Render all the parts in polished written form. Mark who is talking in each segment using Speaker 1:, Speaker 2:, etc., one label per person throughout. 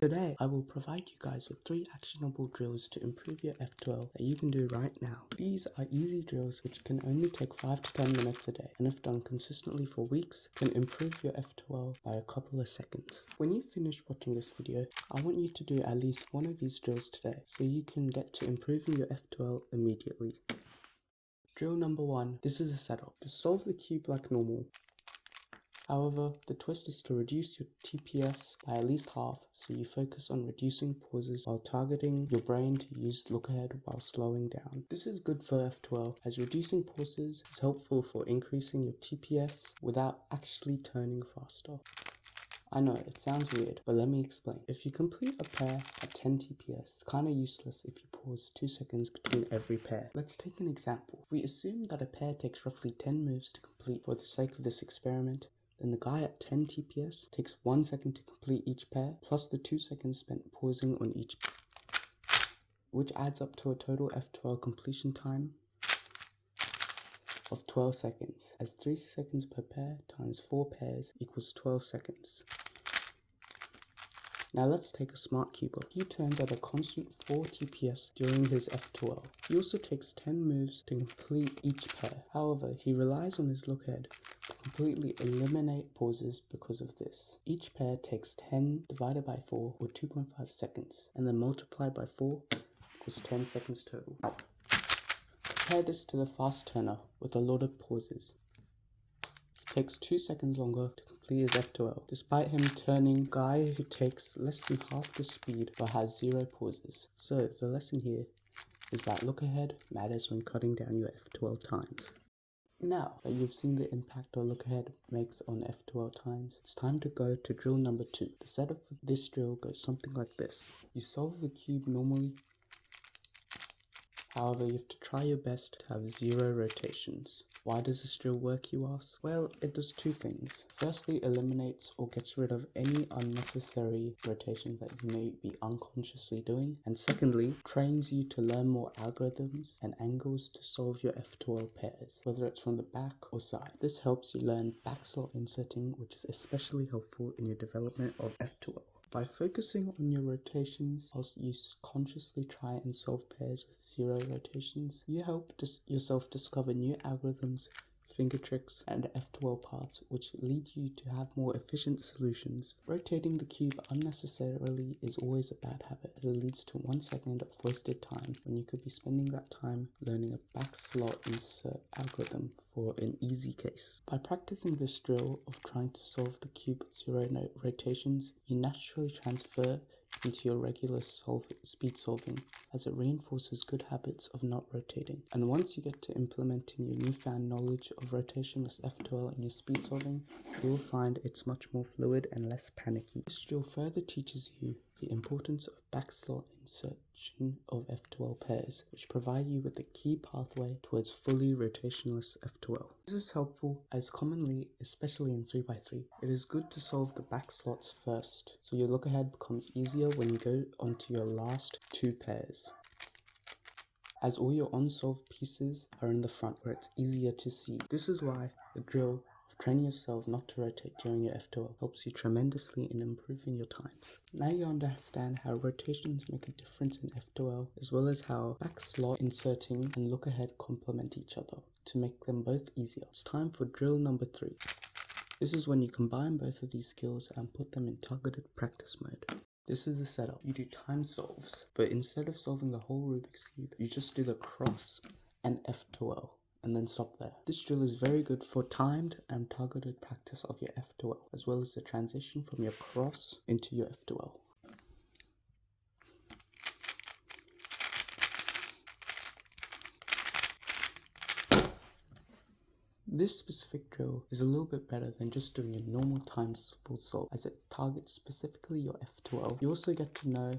Speaker 1: Today, I will provide you guys with 3 actionable drills to improve your F2L that you can do right now. These are easy drills which can only take 5 to 10 minutes a day, and if done consistently for weeks, can improve your F2L by a couple of seconds. When you finish watching this video, I want you to do at least one of these drills today, so you can get to improving your F2L immediately. Drill number 1. This is a setup. To solve the cube like normal. However, the twist is to reduce your TPS by at least half, so you focus on reducing pauses while targeting your brain to use look ahead while slowing down. This is good for F2L, as reducing pauses is helpful for increasing your TPS without actually turning faster. I know, it sounds weird, but let me explain. If you complete a pair at 10 TPS, it's kinda useless if you pause 2 seconds between every pair. Let's take an example. If we assume that a pair takes roughly 10 moves to complete for the sake of this experiment, then the guy at 10 TPS takes 1 second to complete each pair, plus the 2 seconds spent pausing on each pair, which adds up to a total F2L completion time of 12 seconds, as 3 seconds per pair times 4 pairs equals 12 seconds. Now let's take a smart cuber. He turns at a constant 4 TPS during his F2L. He also takes 10 moves to complete each pair. However, he relies on his look ahead to completely eliminate pauses because of this. Each pair takes 10 divided by 4 or 2.5 seconds, and then multiplied by 4 equals 10 seconds total. Now, compare this to the fast turner with a lot of pauses. Takes 2 seconds longer to complete his F2L, despite him turning guy who takes less than half the speed but has 0 pauses. So the lesson here is that look ahead matters when cutting down your F2L times. Now that you've seen the impact our look ahead makes on F2L times, it's time to go to drill number 2. The setup for this drill goes something like this. You solve the cube normally. However, you have to try your best to have 0 rotations. Why does this drill work, you ask? Well, it does 2 things. Firstly, eliminates or gets rid of any unnecessary rotations that you may be unconsciously doing. And secondly, trains you to learn more algorithms and angles to solve your F2L pairs, whether it's from the back or side. This helps you learn back slot inserting, which is especially helpful in your development of F2L. By focusing on your rotations, whilst you consciously try and solve pairs with 0 rotations, you help yourself discover new algorithms, finger tricks, and F2L paths which lead you to have more efficient solutions. Rotating the cube unnecessarily is always a bad habit, as it leads to 1 second of wasted time when you could be spending that time learning a back slot insert algorithm for an easy case. By practicing this drill of trying to solve the cube with 0 rotations, you naturally transfer into your regular speed solving, as it reinforces good habits of not rotating. And once you get to implementing your newfound knowledge of rotationless F2L in your speed solving, you will find it's much more fluid and less panicky. This drill further teaches you the importance of back slot insertion of F2L pairs, which provide you with the key pathway towards fully rotationless F2L. This is helpful as commonly, especially in 3x3, it is good to solve the back slots first, so your look ahead becomes easier when you go onto your last 2 pairs, as all your unsolved pieces are in the front where it's easier to see. This is why the drill of training yourself not to rotate during your F2L helps you tremendously in improving your times. Now you understand how rotations make a difference in F2L, as well as how back slot inserting and look ahead complement each other to make them both easier. It's time for drill number 3. This is when you combine both of these skills and put them in targeted practice mode. This is the setup. You do time solves, but instead of solving the whole Rubik's Cube, you just do the cross and F2L, and then stop there. This drill is very good for timed and targeted practice of your F2L, as well as the transition from your cross into your F2L. This specific drill is a little bit better than just doing a normal times full solve, as it targets specifically your F2L. You also get to know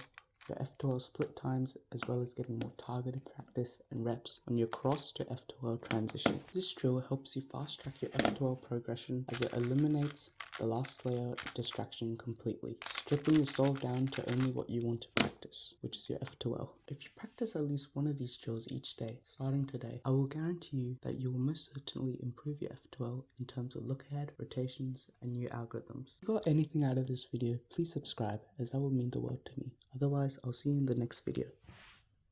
Speaker 1: your F2L split times, as well as getting more targeted practice and reps on your cross to F2L transition. This drill helps you fast track your F2L progression, as it eliminates the last layer distraction completely, stripping your solve down to only what you want to practice, which is your F2L. If you practice at least one of these drills each day, starting today, I will guarantee you that you will most certainly improve your F2L in terms of look ahead, rotations, and new algorithms. If you got anything out of this video, please subscribe, as that would mean the world to me. Otherwise, I'll see you in the next video.